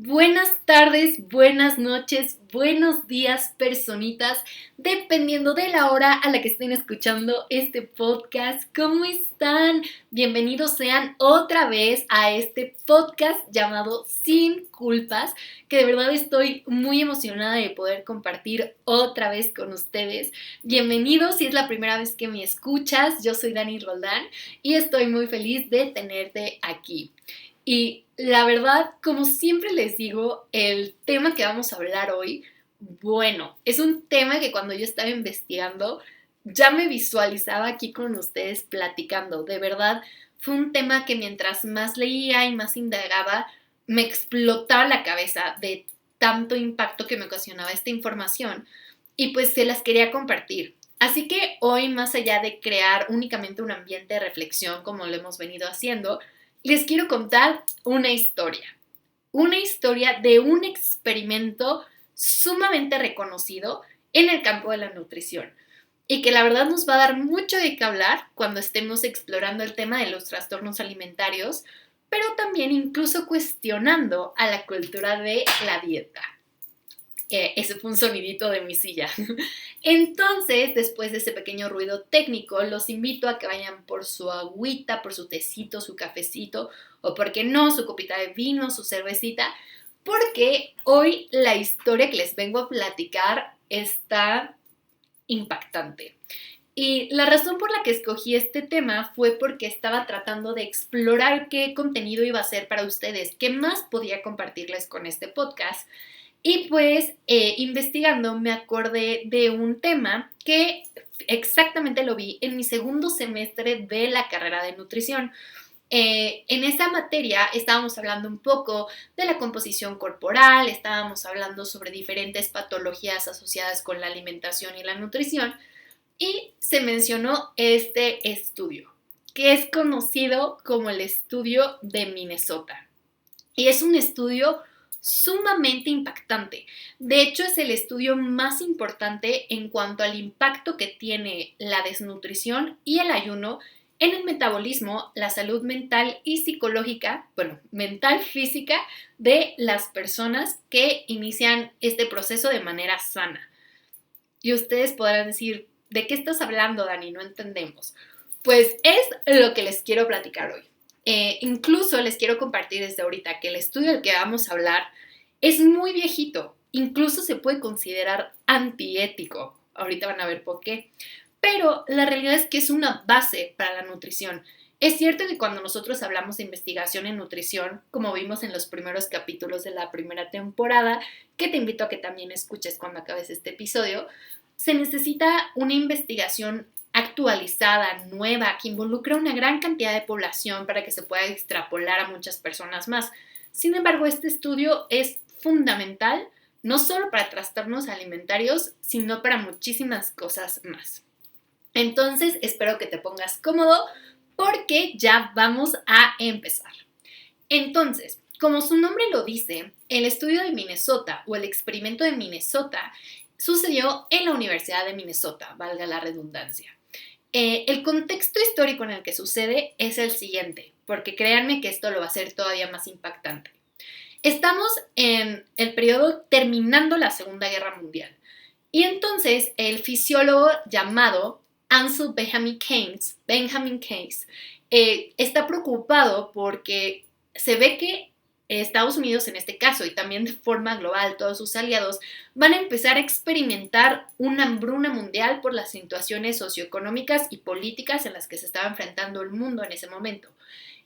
Buenas tardes, buenas noches, buenos días, personitas, dependiendo de la hora a la que estén escuchando este podcast. ¿Cómo están? Bienvenidos sean otra vez a este podcast llamado Sin Culpas, que de verdad estoy muy emocionada de poder compartir otra vez con ustedes. Bienvenidos si es la primera vez que me escuchas. Yo soy Dani Roldán y estoy muy feliz de tenerte aquí. Y la verdad, como siempre les digo, el tema que vamos a hablar hoy, bueno, es un tema que cuando yo estaba investigando ya me visualizaba aquí con ustedes platicando. De verdad, fue un tema que mientras más leía y más indagaba, me explotaba la cabeza de tanto impacto que me ocasionaba esta información y pues se las quería compartir. Así que hoy, más allá de crear únicamente un ambiente de reflexión como lo hemos venido haciendo, les quiero contar una historia de un experimento sumamente reconocido en el campo de la nutrición y que la verdad nos va a dar mucho de qué hablar cuando estemos explorando el tema de los trastornos alimentarios, pero también incluso cuestionando a la cultura de la dieta. Ese fue un sonidito de mi silla. Entonces, después de ese pequeño ruido técnico, los invito a que vayan por su agüita, por su tecito, su cafecito, o por qué no, su copita de vino, su cervecita, porque hoy la historia que les vengo a platicar está impactante. Y la razón por la que escogí este tema fue porque estaba tratando de explorar qué contenido iba a ser para ustedes, qué más podía compartirles con este podcast. Y pues investigando me acordé de un tema que exactamente lo vi en mi segundo semestre de la carrera de nutrición. En esa materia estábamos hablando un poco de la composición corporal, estábamos hablando sobre diferentes patologías asociadas con la alimentación y la nutrición y se mencionó este estudio, que es conocido como el estudio de Minnesota. Y es un estudio sumamente impactante. De hecho, es el estudio más importante en cuanto al impacto que tiene la desnutrición y el ayuno en el metabolismo, la salud mental y psicológica, bueno, mental, física, de las personas que inician este proceso de manera sana. Y ustedes podrán decir, ¿de qué estás hablando, Dani? No entendemos. Pues es lo que les quiero platicar hoy. Incluso les quiero compartir desde ahorita que el estudio del que vamos a hablar es muy viejito. Incluso se puede considerar antiético. Ahorita van a ver por qué. Pero la realidad es que es una base para la nutrición. Es cierto que cuando nosotros hablamos de investigación en nutrición, como vimos en los primeros capítulos de la primera temporada, que te invito a que también escuches cuando acabes este episodio, se necesita una investigación actualizada, nueva, que involucra una gran cantidad de población para que se pueda extrapolar a muchas personas más. Sin embargo, este estudio es fundamental no solo para trastornos alimentarios, sino para muchísimas cosas más. Entonces, espero que te pongas cómodo porque ya vamos a empezar. Entonces, como su nombre lo dice, el estudio de Minnesota o el experimento de Minnesota sucedió en la Universidad de Minnesota, valga la redundancia. El contexto histórico en el que sucede es el siguiente, porque créanme que esto lo va a hacer todavía más impactante. Estamos en el periodo terminando la Segunda Guerra Mundial y entonces el fisiólogo llamado Ansel Benjamin Keynes, está preocupado porque se ve que Estados Unidos en este caso y también de forma global todos sus aliados van a empezar a experimentar una hambruna mundial por las situaciones socioeconómicas y políticas en las que se estaba enfrentando el mundo en ese momento.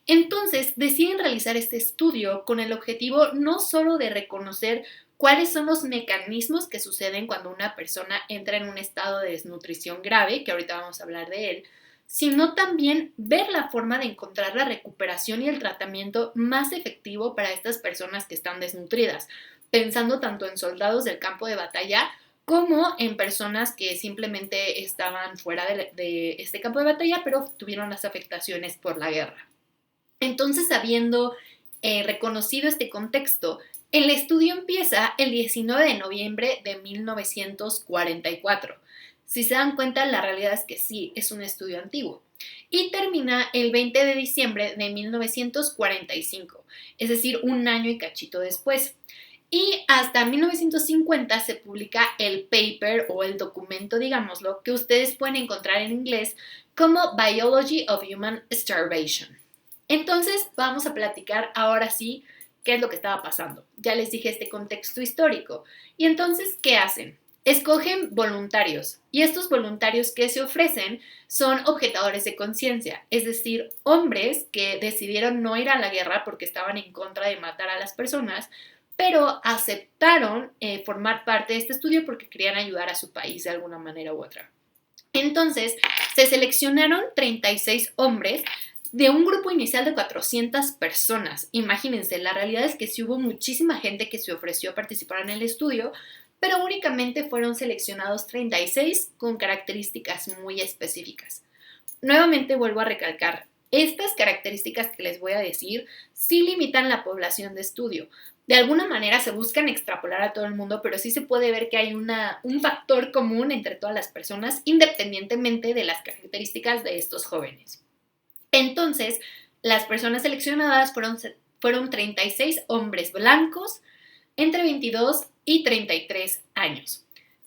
Entonces deciden realizar este estudio con el objetivo no solo de reconocer cuáles son los mecanismos que suceden cuando una persona entra en un estado de desnutrición grave, que ahorita vamos a hablar de él, sino también ver la forma de encontrar la recuperación y el tratamiento más efectivo para estas personas que están desnutridas, pensando tanto en soldados del campo de batalla como en personas que simplemente estaban fuera de este campo de batalla, pero tuvieron las afectaciones por la guerra. Entonces, habiendo reconocido este contexto, el estudio empieza el 19 de noviembre de 1944. Si se dan cuenta, la realidad es que sí, es un estudio antiguo. Y termina el 20 de diciembre de 1945. es decir, un año y cachito después. Y hasta 1950 se publica el paper o el documento, digámoslo, que ustedes pueden encontrar en inglés como Biology of Human Starvation. Entonces vamos a platicar ahora sí qué es lo que estaba pasando. Ya les dije este contexto histórico. Y entonces, ¿qué hacen? Escogen voluntarios y estos voluntarios que se ofrecen son objetadores de conciencia, es decir, hombres que decidieron no ir a la guerra porque estaban en contra de matar a las personas, pero aceptaron formar parte de este estudio porque querían ayudar a su país de alguna manera u otra. Entonces, se seleccionaron 36 hombres de un grupo inicial de 400 personas. Imagínense, la realidad es que sí hubo muchísima gente que se ofreció a participar en el estudio, pero únicamente fueron seleccionados 36 con características muy específicas. Nuevamente vuelvo a recalcar, estas características que les voy a decir sí limitan la población de estudio. De alguna manera se buscan extrapolar a todo el mundo, pero sí se puede ver que hay un factor común entre todas las personas, independientemente de las características de estos jóvenes. Entonces, las personas seleccionadas fueron 36 hombres blancos entre 22 y 33 años.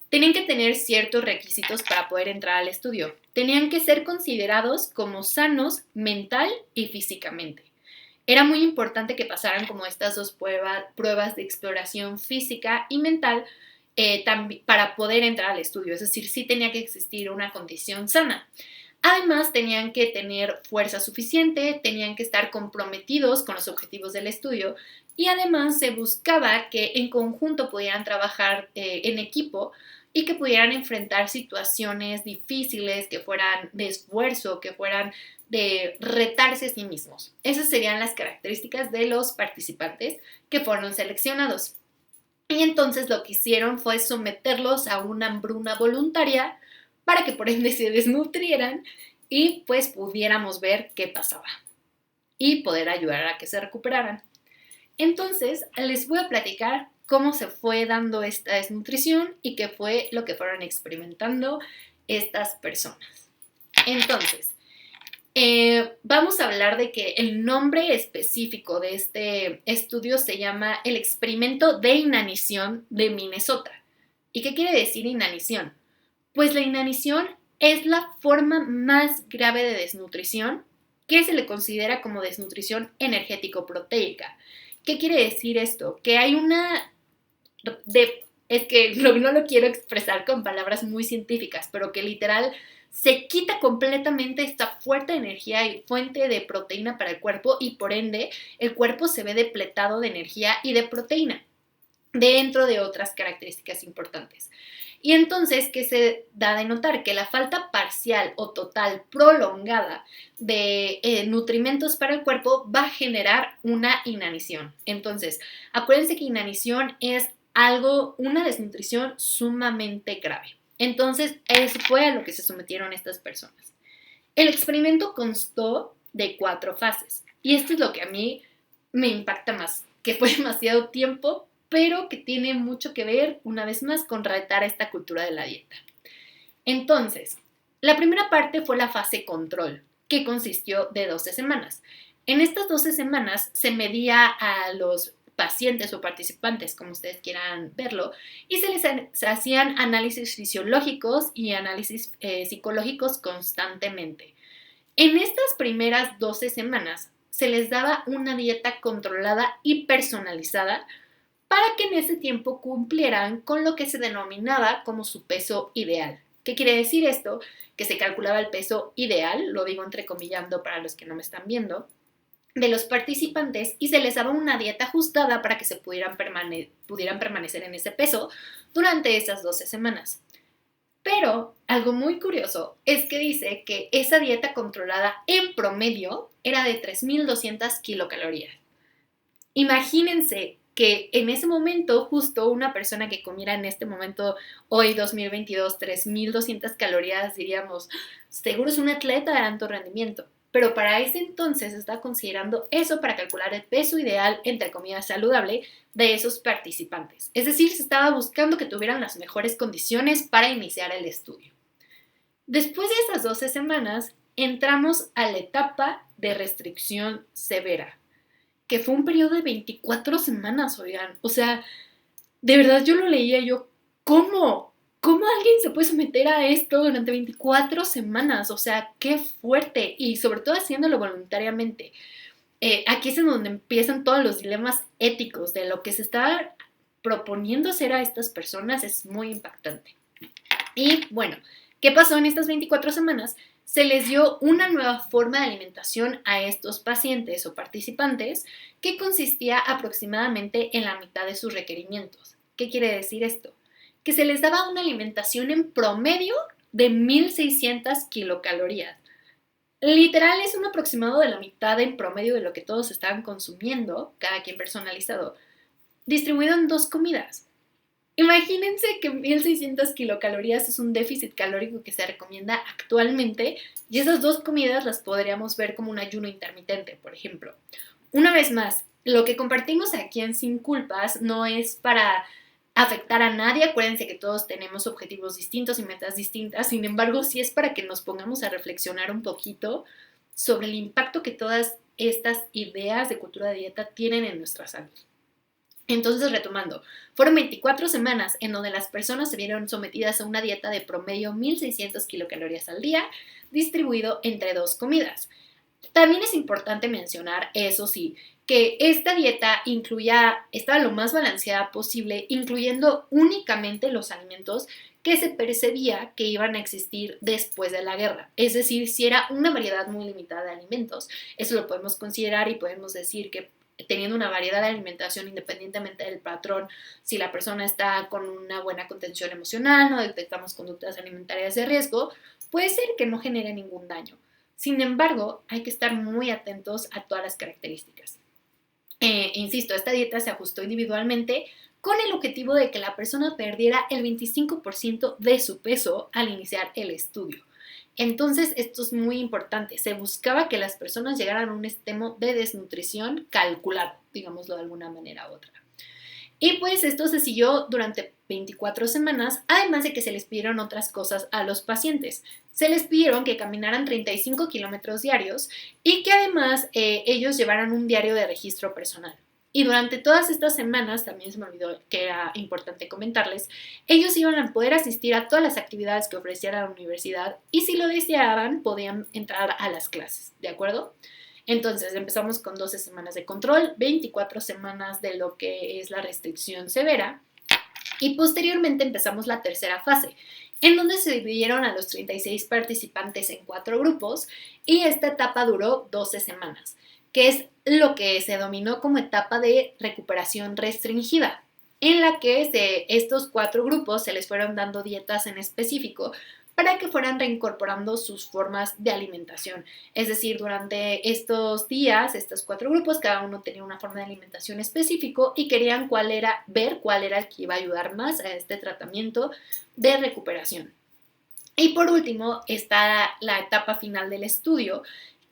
Tenían que tener ciertos requisitos para poder entrar al estudio. Tenían que ser considerados como sanos mental y físicamente. Era muy importante que pasaran como estas dos pruebas de exploración física y mental para poder entrar al estudio. Es decir, sí tenía que existir una condición sana. Además, tenían que tener fuerza suficiente, tenían que estar comprometidos con los objetivos del estudio y además se buscaba que en conjunto pudieran trabajar en equipo y que pudieran enfrentar situaciones difíciles, que fueran de esfuerzo, que fueran de retarse a sí mismos. Esas serían las características de los participantes que fueron seleccionados. Y entonces lo que hicieron fue someterlos a una hambruna voluntaria para que por ende se desnutrieran y pues pudiéramos ver qué pasaba y poder ayudar a que se recuperaran. Entonces les voy a platicar cómo se fue dando esta desnutrición y qué fue lo que fueron experimentando estas personas. Entonces, vamos a hablar de que el nombre específico de este estudio se llama el experimento de inanición de Minnesota. ¿Y qué quiere decir inanición? Pues la inanición es la forma más grave de desnutrición que se le considera como desnutrición energético-proteica. ¿Qué quiere decir esto? Que hay es que no lo quiero expresar con palabras muy científicas, pero que literal se quita completamente esta fuerte energía y fuente de proteína para el cuerpo y por ende el cuerpo se ve depletado de energía y de proteína, dentro de otras características importantes. Y entonces, ¿qué se da de notar? Que la falta parcial o total prolongada de nutrimentos para el cuerpo va a generar una inanición. Entonces, acuérdense que inanición es una desnutrición sumamente grave. Entonces, eso fue a lo que se sometieron estas personas. El experimento constó de 4 fases. Y esto es lo que a mí me impacta más, que fue demasiado tiempo, pero que tiene mucho que ver, una vez más, con retar esta cultura de la dieta. Entonces, la primera parte fue la fase control, que consistió de 12 semanas. En estas 12 semanas se medía a los pacientes o participantes, como ustedes quieran verlo, y se hacían análisis fisiológicos y análisis psicológicos constantemente. En estas primeras 12 semanas se les daba una dieta controlada y personalizada para que en ese tiempo cumplieran con lo que se denominaba como su peso ideal. ¿Qué quiere decir esto? Que se calculaba el peso ideal, lo digo entrecomillando para los que no me están viendo, de los participantes y se les daba una dieta ajustada para que se pudieran permanecer en ese peso durante esas 12 semanas. Pero algo muy curioso es que dice que esa dieta controlada en promedio era de 3.200 kilocalorías. Imagínense que en ese momento, justo una persona que comiera en este momento, hoy 2022, 3.200 calorías, diríamos, seguro es un atleta de alto rendimiento. Pero para ese entonces se está considerando eso para calcular el peso ideal, entre comillas, saludable de esos participantes. Es decir, se estaba buscando que tuvieran las mejores condiciones para iniciar el estudio. Después de esas 12 semanas, entramos a la etapa de restricción severa. que fue un periodo de 24 semanas, oigan. O sea, de verdad yo lo leía y yo, ¿cómo? ¿Cómo alguien se puede someter a esto durante 24 semanas? O sea, qué fuerte. Y sobre todo haciéndolo voluntariamente. Aquí es en donde empiezan todos los dilemas éticos de lo que se está proponiendo hacer a estas personas. Es muy impactante. Y bueno, ¿qué pasó en estas 24 semanas? Se les dio una nueva forma de alimentación a estos pacientes o participantes que consistía aproximadamente en la mitad de sus requerimientos. ¿Qué quiere decir esto? Que se les daba una alimentación en promedio de 1600 kilocalorías. Literal es un aproximado de la mitad en promedio de lo que todos estaban consumiendo, cada quien personalizado, distribuido en 2 comidas. Imagínense que 1600 kilocalorías es un déficit calórico que se recomienda actualmente y esas 2 comidas las podríamos ver como un ayuno intermitente, por ejemplo. Una vez más, lo que compartimos aquí en Sin Culpas no es para afectar a nadie. Acuérdense que todos tenemos objetivos distintos y metas distintas. Sin embargo, sí es para que nos pongamos a reflexionar un poquito sobre el impacto que todas estas ideas de cultura de dieta tienen en nuestra salud. Entonces, retomando, fueron 24 semanas en donde las personas se vieron sometidas a una dieta de promedio 1600 kilocalorías al día, distribuido entre 2 comidas. También es importante mencionar, eso sí, que esta dieta estaba lo más balanceada posible, incluyendo únicamente los alimentos que se percibía que iban a existir después de la guerra. Es decir, si era una variedad muy limitada de alimentos. Eso lo podemos considerar y podemos decir que teniendo una variedad de alimentación independientemente del patrón, si la persona está con una buena contención emocional, no detectamos conductas alimentarias de riesgo, puede ser que no genere ningún daño. Sin embargo, hay que estar muy atentos a todas las características. Insisto, esta dieta se ajustó individualmente con el objetivo de que la persona perdiera el 25% de su peso al iniciar el estudio. Entonces, esto es muy importante. Se buscaba que las personas llegaran a un extremo de desnutrición calculado, digámoslo de alguna manera u otra. Y pues esto se siguió durante 24 semanas, además de que se les pidieron otras cosas a los pacientes. Se les pidieron que caminaran 35 kilómetros diarios y que además ellos llevaran un diario de registro personal. Y durante todas estas semanas, también se me olvidó que era importante comentarles, ellos iban a poder asistir a todas las actividades que ofreciera la universidad y si lo deseaban podían entrar a las clases, ¿de acuerdo? Entonces empezamos con 12 semanas de control, 24 semanas de lo que es la restricción severa y posteriormente empezamos la tercera fase, en donde se dividieron a los 36 participantes en 4 grupos y esta etapa duró 12 semanas, que es lo que se denominó como etapa de recuperación restringida, en la que estos 4 grupos se les fueron dando dietas en específico para que fueran reincorporando sus formas de alimentación. Es decir, durante estos días, estos 4 grupos, cada uno tenía una forma de alimentación específico y querían ver cuál era el que iba a ayudar más a este tratamiento de recuperación. Y por último está la etapa final del estudio,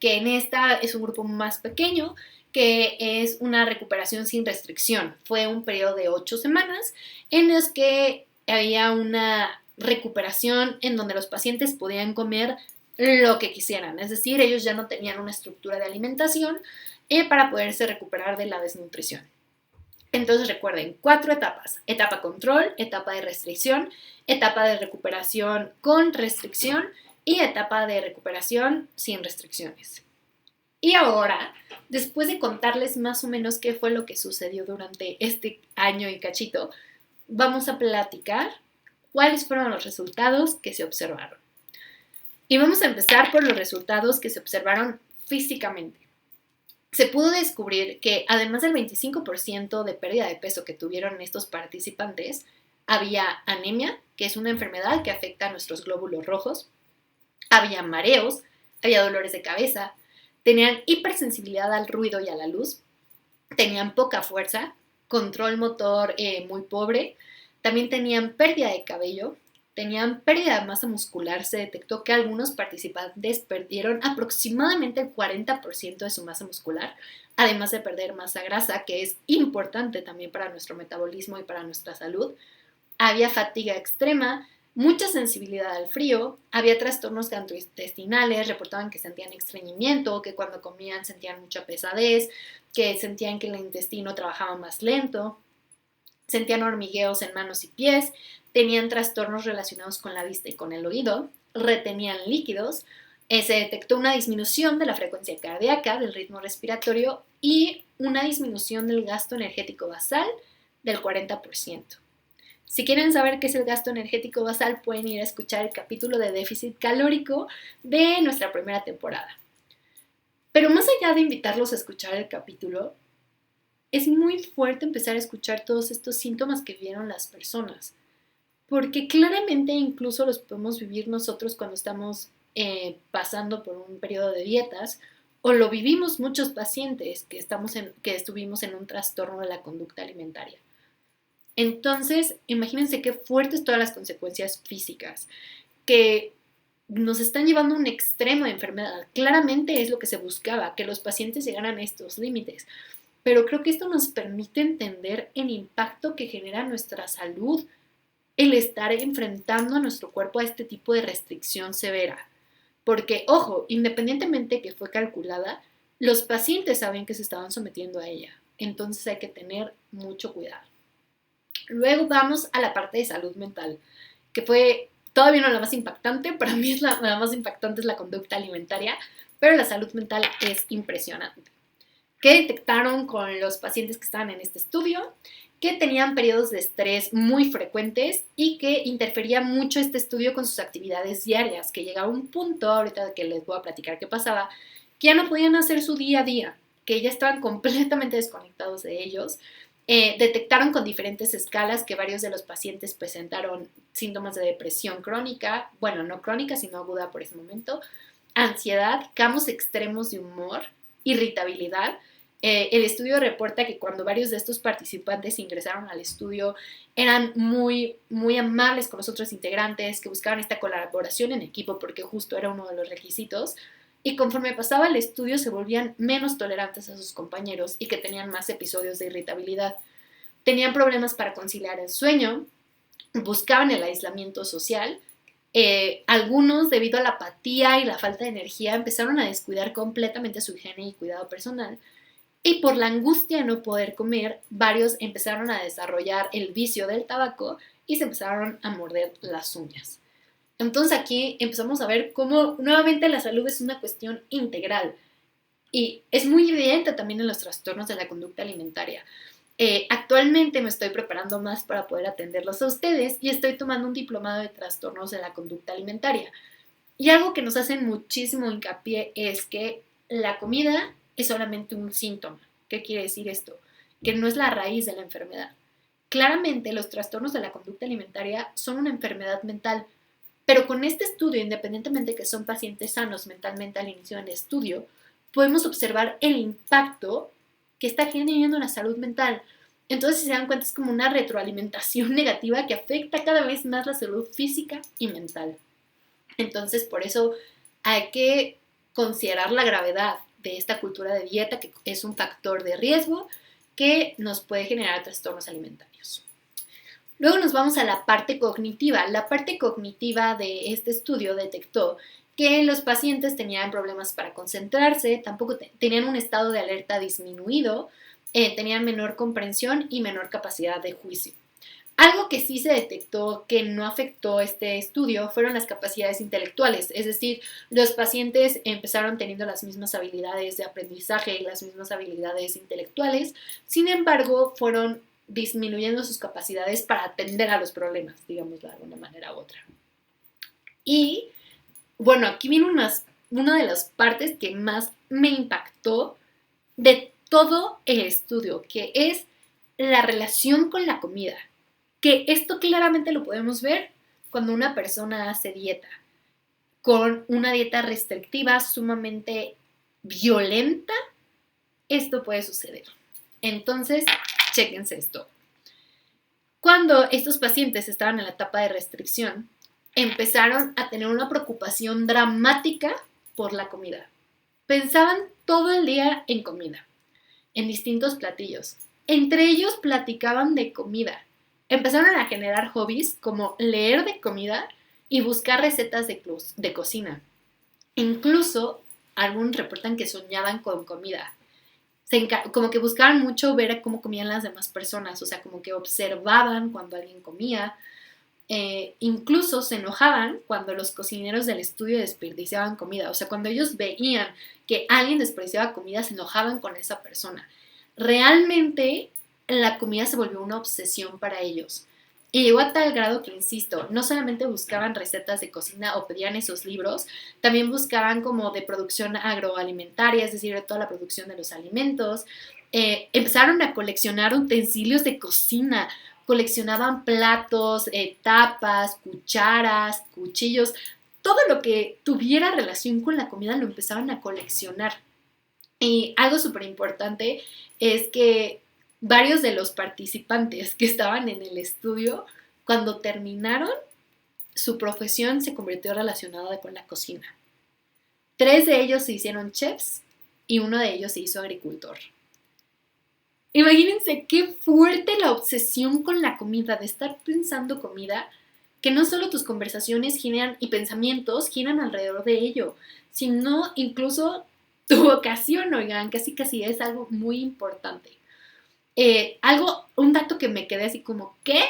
que en esta es un grupo más pequeño, que es una recuperación sin restricción. Fue un periodo de 8 semanas en los que había una recuperación en donde los pacientes podían comer lo que quisieran, es decir, ellos ya no tenían una estructura de alimentación para poderse recuperar de la desnutrición. Entonces recuerden, 4 etapas: etapa control, etapa de restricción, etapa de recuperación con restricción y etapa de recuperación sin restricciones. Y ahora, después de contarles más o menos qué fue lo que sucedió durante este año y cachito, vamos a platicar cuáles fueron los resultados que se observaron. Y vamos a empezar por los resultados que se observaron físicamente. Se pudo descubrir que además del 25% de pérdida de peso que tuvieron estos participantes, había anemia, que es una enfermedad que afecta a nuestros glóbulos rojos, había mareos, había dolores de cabeza, tenían hipersensibilidad al ruido y a la luz, tenían poca fuerza, control motor muy pobre, también tenían pérdida de cabello, tenían pérdida de masa muscular. Se detectó que algunos participantes perdieron aproximadamente el 40% de su masa muscular, además de perder masa grasa, que es importante también para nuestro metabolismo y para nuestra salud. Había fatiga extrema, mucha sensibilidad al frío, había trastornos gastrointestinales, reportaban que sentían estreñimiento, que cuando comían sentían mucha pesadez, que sentían que el intestino trabajaba más lento, sentían hormigueos en manos y pies, tenían trastornos relacionados con la vista y con el oído, retenían líquidos, se detectó una disminución de la frecuencia cardíaca, del ritmo respiratorio y una disminución del gasto energético basal del 40%. Si quieren saber qué es el gasto energético basal, pueden ir a escuchar el capítulo de déficit calórico de nuestra primera temporada. Pero más allá de invitarlos a escuchar el capítulo, es muy fuerte empezar a escuchar todos estos síntomas que vieron las personas, porque claramente incluso los podemos vivir nosotros cuando estamos pasando por un periodo de dietas, o lo vivimos muchos pacientes que estuvimos en un trastorno de la conducta alimentaria. Entonces, imagínense qué fuertes todas las consecuencias físicas que nos están llevando a un extremo de enfermedad. Claramente es lo que se buscaba, que los pacientes llegaran a estos límites. Pero creo que esto nos permite entender el impacto que genera nuestra salud el estar enfrentando a nuestro cuerpo a este tipo de restricción severa. Porque, ojo, independientemente que fue calculada, los pacientes saben que se estaban sometiendo a ella. Entonces hay que tener mucho cuidado. Luego vamos a la parte de salud mental, que fue todavía no la más impactante. Para mí la más impactante es la conducta alimentaria, pero la salud mental es impresionante. ¿Qué detectaron con los pacientes que estaban en este estudio? Que tenían periodos de estrés muy frecuentes y que interfería mucho este estudio con sus actividades diarias, que llegaba a un punto, ahorita que les voy a platicar qué pasaba, que ya no podían hacer su día a día, que ya estaban completamente desconectados de ellos. Detectaron con diferentes escalas que varios de los pacientes presentaron síntomas de depresión crónica, bueno, no crónica, sino aguda por ese momento, ansiedad, cambios extremos de humor, irritabilidad. El estudio reporta que cuando varios de estos participantes ingresaron al estudio eran muy, muy amables con los otros integrantes, que buscaban esta colaboración en equipo porque justo era uno de los requisitos, y conforme pasaba el estudio se volvían menos tolerantes a sus compañeros y que tenían más episodios de irritabilidad. Tenían problemas para conciliar el sueño, buscaban el aislamiento social. Algunos, debido a la apatía y la falta de energía, empezaron a descuidar completamente su higiene y cuidado personal. Y por la angustia de no poder comer, varios empezaron a desarrollar el vicio del tabaco y se empezaron a morder las uñas. Entonces aquí empezamos a ver cómo nuevamente la salud es una cuestión integral y es muy evidente también en los trastornos de la conducta alimentaria. Actualmente me estoy preparando más para poder atenderlos a ustedes y estoy tomando un diplomado de trastornos de la conducta alimentaria. Y algo que nos hacen muchísimo hincapié es que la comida es solamente un síntoma. ¿Qué quiere decir esto? Que no es la raíz de la enfermedad. Claramente los trastornos de la conducta alimentaria son una enfermedad mental, pero con este estudio, independientemente de que son pacientes sanos mentalmente al inicio del estudio, podemos observar el impacto que está generando la salud mental. Entonces, si se dan cuenta, es como una retroalimentación negativa que afecta cada vez más la salud física y mental. Entonces, por eso hay que considerar la gravedad de esta cultura de dieta, que es un factor de riesgo que nos puede generar trastornos alimentarios. Luego nos vamos a la parte cognitiva. La parte cognitiva de este estudio detectó que los pacientes tenían problemas para concentrarse, tampoco tenían un estado de alerta disminuido, tenían menor comprensión y menor capacidad de juicio. Algo que sí se detectó que no afectó este estudio fueron las capacidades intelectuales, es decir, los pacientes empezaron teniendo las mismas habilidades de aprendizaje y las mismas habilidades intelectuales, sin embargo, fueron disminuyendo sus capacidades para atender a los problemas, digámoslo de alguna manera u otra. Y bueno, aquí viene una de las partes que más me impactó de todo el estudio, que es la relación con la comida. Que esto claramente lo podemos ver cuando una persona hace dieta, con una dieta restrictiva sumamente violenta, esto puede suceder. Entonces, chéquense esto. Cuando estos pacientes estaban en la etapa de restricción, empezaron a tener una preocupación dramática por la comida. Pensaban todo el día en comida, en distintos platillos. Entre ellos platicaban de comida. empezaron a generar hobbies como leer de comida y buscar recetas de cocina. Incluso algunos reportan que soñaban con comida. Como que buscaban mucho ver cómo comían las demás personas, o sea, como que observaban cuando alguien comía. Incluso se enojaban cuando los cocineros del estudio desperdiciaban comida. O sea, cuando ellos veían que alguien desperdiciaba comida, se enojaban con esa persona. Realmente la comida se volvió una obsesión para ellos. Y llegó a tal grado que, insisto, no solamente buscaban recetas de cocina o pedían esos libros, también buscaban como de producción agroalimentaria, es decir, de toda la producción de los alimentos. Empezaron a coleccionar utensilios de cocina, coleccionaban platos, tapas, cucharas, cuchillos, todo lo que tuviera relación con la comida lo empezaban a coleccionar. Y algo súper importante es que varios de los participantes que estaban en el estudio, cuando terminaron, su profesión se convirtió relacionada con la cocina. 3 de ellos se hicieron chefs y uno de ellos se hizo agricultor. Imagínense qué fuerte la obsesión con la comida, de estar pensando comida, que no solo tus conversaciones giran y pensamientos giran alrededor de ello, sino incluso tu vocación, oigan, casi casi es algo muy importante. Un dato que me quedé así como, ¿qué?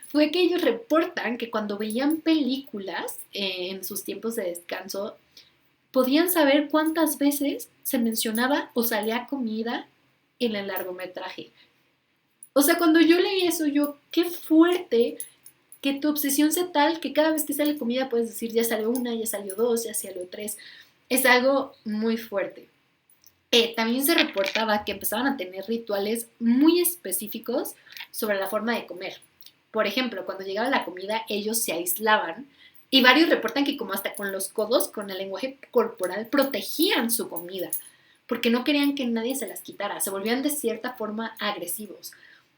Fue que ellos reportan que cuando veían películas en sus tiempos de descanso, podían saber cuántas veces se mencionaba o salía comida en el largometraje. O sea, cuando yo leí eso, yo, qué fuerte que tu obsesión sea tal que cada vez que sale comida puedes decir, ya salió una, ya salió dos, ya salió tres. Es algo muy fuerte. También se reportaba que empezaban a tener rituales muy específicos sobre la forma de comer. Por ejemplo, cuando llegaba la comida, ellos se aislaban y varios reportan que como hasta con los codos, con el lenguaje corporal, protegían su comida porque no querían que nadie se las quitara, se volvían de cierta forma agresivos.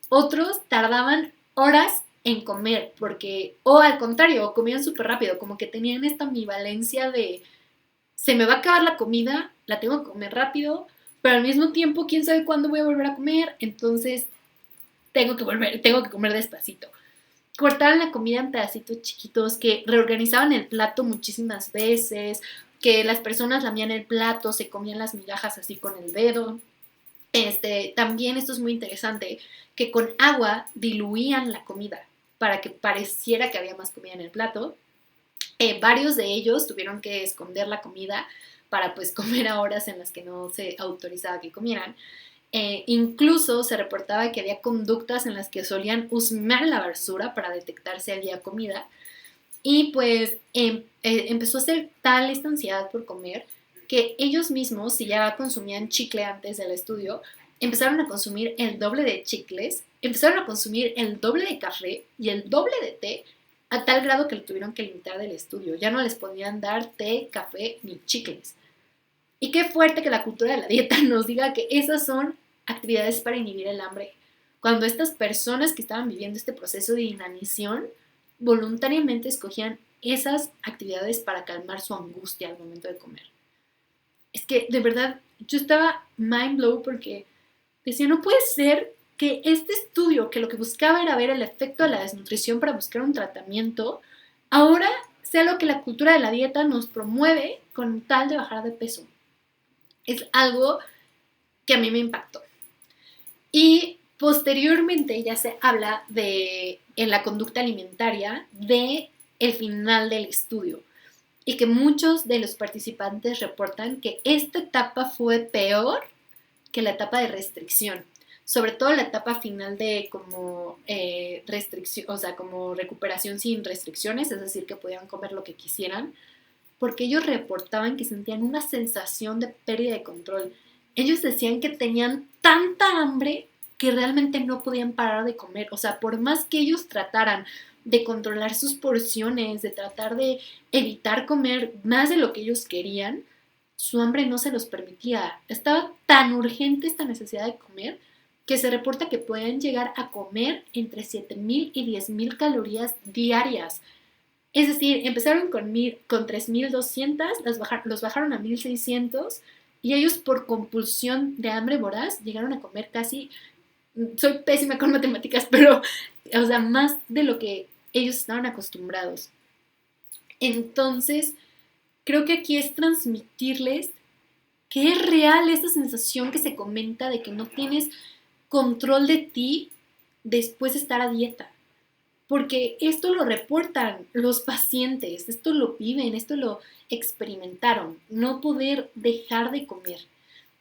Otros tardaban horas en comer porque, o al contrario, comían súper rápido, como que tenían esta ambivalencia de se me va a acabar la comida, la tengo que comer rápido, pero al mismo tiempo, quién sabe cuándo voy a volver a comer, entonces tengo que comer despacito. Cortaban la comida en pedacitos chiquitos, que reorganizaban el plato muchísimas veces, que las personas lamían el plato, se comían las migajas así con el dedo. También esto es muy interesante, que con agua diluían la comida para que pareciera que había más comida en el plato. Varios de ellos tuvieron que esconder la comida para pues comer a horas en las que no se autorizaba que comieran. Incluso se reportaba que había conductas en las que solían husmear la basura para detectar si había comida. Y pues empezó a ser tal esta ansiedad por comer que ellos mismos, si ya consumían chicle antes del estudio, empezaron a consumir el doble de chicles, empezaron a consumir el doble de café y el doble de té, a tal grado que lo tuvieron que limitar del estudio. Ya no les podían dar té, café ni chicles. Y qué fuerte que la cultura de la dieta nos diga que esas son actividades para inhibir el hambre. Cuando estas personas que estaban viviendo este proceso de inanición voluntariamente escogían esas actividades para calmar su angustia al momento de comer. Es que de verdad yo estaba mind blown porque decía, no puede ser que este estudio, que lo que buscaba era ver el efecto de la desnutrición para buscar un tratamiento, ahora sea lo que la cultura de la dieta nos promueve con tal de bajar de peso. Es algo que a mí me impactó. Y posteriormente ya se habla de, en la conducta alimentaria, de el final del estudio y que muchos de los participantes reportan que esta etapa fue peor que la etapa de restricción, sobre todo la etapa final de como restricción, o sea, como recuperación sin restricciones, es decir, que podían comer lo que quisieran, porque ellos reportaban que sentían una sensación de pérdida de control. Ellos decían que tenían tanta hambre que realmente no podían parar de comer. O sea, por más que ellos trataran de controlar sus porciones, de tratar de evitar comer más de lo que ellos querían, su hambre no se los permitía. Estaba tan urgente esta necesidad de comer que se reporta que pueden llegar a comer entre 7,000 y 10,000 calorías diarias. Es decir, empezaron con 3,200, los bajaron a 1,600 y ellos por compulsión de hambre voraz llegaron a comer casi, soy pésima con matemáticas, pero o sea, más de lo que ellos estaban acostumbrados. Entonces, creo que aquí es transmitirles que es real esta sensación que se comenta de que no tienes control de ti después de estar a dieta. Porque esto lo reportan los pacientes, esto lo viven, esto lo experimentaron, no poder dejar de comer.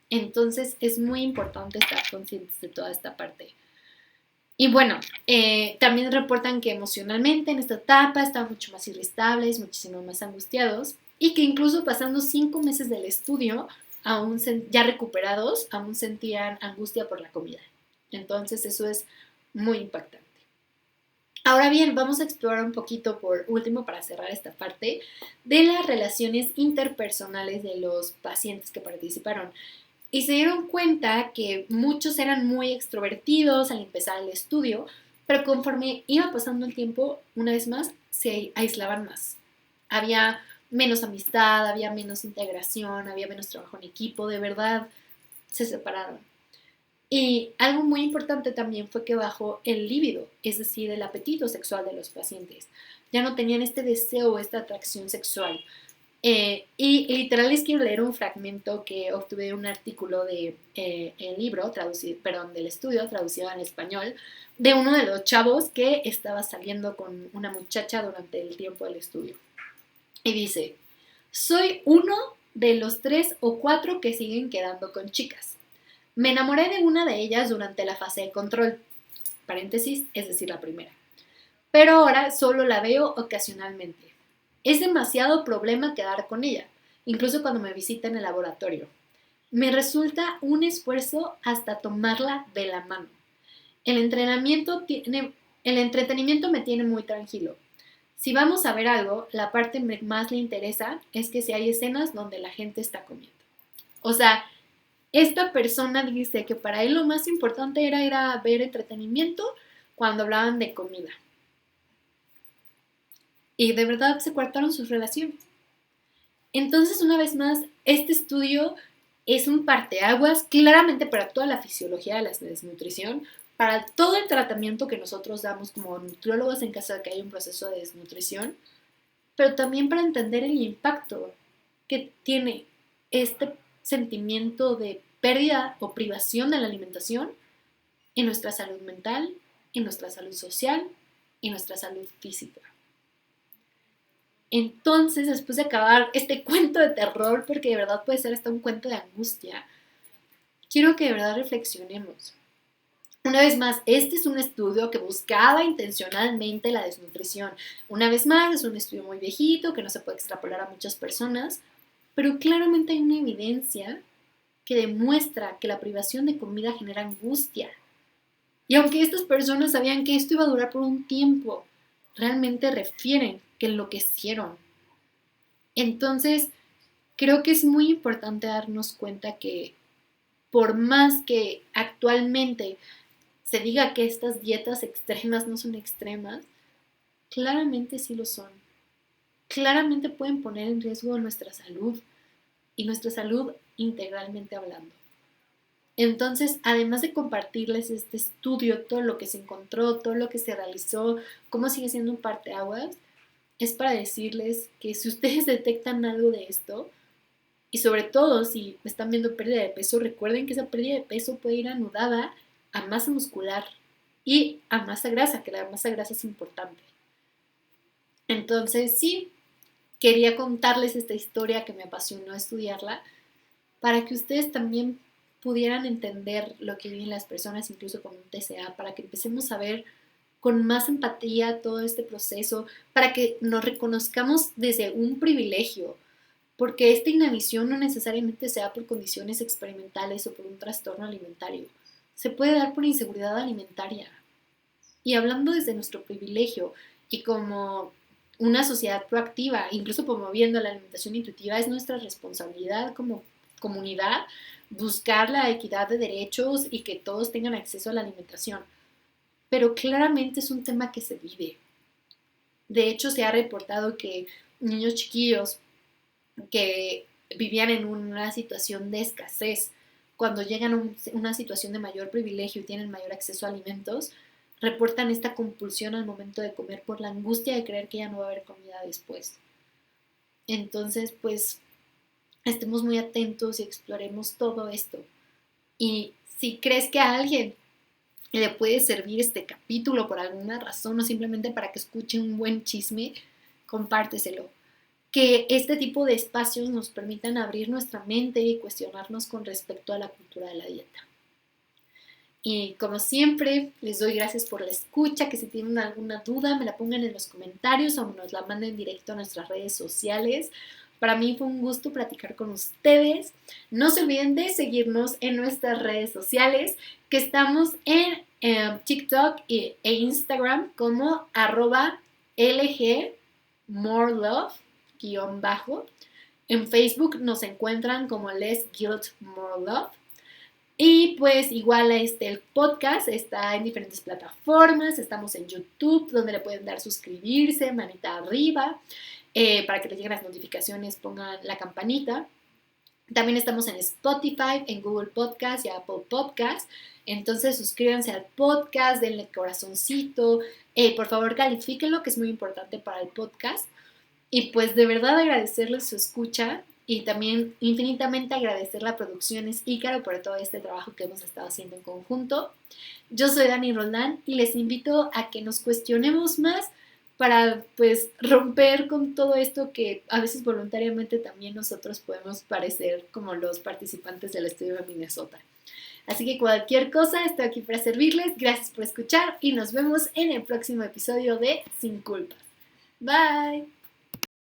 Entonces es muy importante estar conscientes de toda esta parte. Y bueno, también reportan que emocionalmente en esta etapa están mucho más irritables, muchísimo más angustiados y que incluso pasando 5 meses del estudio, ya recuperados, aún sentían angustia por la comida. Entonces eso es muy impactante. Ahora bien, vamos a explorar un poquito por último para cerrar esta parte de las relaciones interpersonales de los pacientes que participaron. Y se dieron cuenta que muchos eran muy extrovertidos al empezar el estudio, pero conforme iba pasando el tiempo, una vez más, se aislaban más. Había menos amistad, había menos integración, había menos trabajo en equipo, de verdad, se separaron. Y algo muy importante también fue que bajó el líbido, es decir, el apetito sexual de los pacientes. Ya no tenían este deseo, esta atracción sexual. Y literal les quiero leer un fragmento que obtuve de un artículo de el libro, del estudio traducido en español, de uno de los chavos que estaba saliendo con una muchacha durante el tiempo del estudio. Y dice, soy uno de los 3 o 4 que siguen quedando con chicas. Me enamoré de una de ellas durante la fase de control, paréntesis, es decir, la primera. Pero ahora solo la veo ocasionalmente. Es demasiado problema quedar con ella, incluso cuando me visita en el laboratorio. Me resulta un esfuerzo hasta tomarla de la mano. El entretenimiento me tiene muy tranquilo. Si vamos a ver algo, la parte que más le interesa es que si hay escenas donde la gente está comiendo. O sea, esta persona dice que para él lo más importante era ir a ver entretenimiento cuando hablaban de comida. Y de verdad se cortaron sus relaciones. Entonces, una vez más, este estudio es un parteaguas claramente para toda la fisiología de la desnutrición, para todo el tratamiento que nosotros damos como nutriólogos en caso de que haya un proceso de desnutrición, pero también para entender el impacto que tiene este sentimiento de pérdida o privación de la alimentación en nuestra salud mental, en nuestra salud social y en nuestra salud física. Entonces, después de acabar este cuento de terror, porque de verdad puede ser hasta un cuento de angustia, quiero que de verdad reflexionemos. Una vez más, este es un estudio que buscaba intencionalmente la desnutrición. Una vez más, es un estudio muy viejito que no se puede extrapolar a muchas personas, pero claramente hay una evidencia que demuestra que la privación de comida genera angustia. Y aunque estas personas sabían que esto iba a durar por un tiempo, realmente refieren que enloquecieron. Entonces, creo que es muy importante darnos cuenta que por más que actualmente se diga que estas dietas extremas no son extremas, claramente sí lo son. Claramente pueden poner en riesgo nuestra salud y nuestra salud integralmente hablando. Entonces, además de compartirles este estudio, todo lo que se encontró, todo lo que se realizó, cómo sigue siendo un parteaguas, es para decirles que si ustedes detectan algo de esto, y sobre todo si están viendo pérdida de peso, recuerden que esa pérdida de peso puede ir anudada a masa muscular y a masa grasa, que la masa grasa es importante. Entonces, sí, quería contarles esta historia que me apasionó estudiarla para que ustedes también pudieran entender lo que viven las personas, incluso con un TCA, para que empecemos a ver con más empatía todo este proceso, para que nos reconozcamos desde un privilegio, porque esta inanición no necesariamente se da por condiciones experimentales o por un trastorno alimentario, se puede dar por inseguridad alimentaria. Y hablando desde nuestro privilegio y como una sociedad proactiva, incluso promoviendo la alimentación intuitiva, es nuestra responsabilidad como comunidad buscar la equidad de derechos y que todos tengan acceso a la alimentación. Pero claramente es un tema que se vive. De hecho, se ha reportado que niños chiquillos que vivían en una situación de escasez, cuando llegan a una situación de mayor privilegio y tienen mayor acceso a alimentos, reportan esta compulsión al momento de comer por la angustia de creer que ya no va a haber comida después. Entonces, pues, estemos muy atentos y exploremos todo esto. Y si crees que a alguien le puede servir este capítulo por alguna razón o simplemente para que escuche un buen chisme, compárteselo. Que este tipo de espacios nos permitan abrir nuestra mente y cuestionarnos con respecto a la cultura de la dieta. Y como siempre, les doy gracias por la escucha, que si tienen alguna duda me la pongan en los comentarios o nos la manden directo a nuestras redes sociales. Para mí fue un gusto platicar con ustedes. No se olviden de seguirnos en nuestras redes sociales, que estamos en TikTok e Instagram como @LGMoreLove_. En Facebook nos encuentran como Less Guilt More Love. Y pues igual el podcast está en diferentes plataformas, estamos en YouTube, donde le pueden dar suscribirse, manita arriba, para que les lleguen las notificaciones, pongan la campanita. También estamos en Spotify, en Google Podcast y Apple Podcast. Entonces suscríbanse al podcast, denle corazoncito, por favor califíquenlo, que es muy importante para el podcast. Y pues de verdad agradecerles su escucha y también infinitamente agradecer la Producciones Ícaro por todo este trabajo que hemos estado haciendo en conjunto. Yo soy Dani Roldán y les invito a que nos cuestionemos más para pues romper con todo esto que a veces voluntariamente también nosotros podemos parecer como los participantes del estudio de Minnesota. Así que cualquier cosa, estoy aquí para servirles. Gracias por escuchar y nos vemos en el próximo episodio de Sin Culpas. Bye.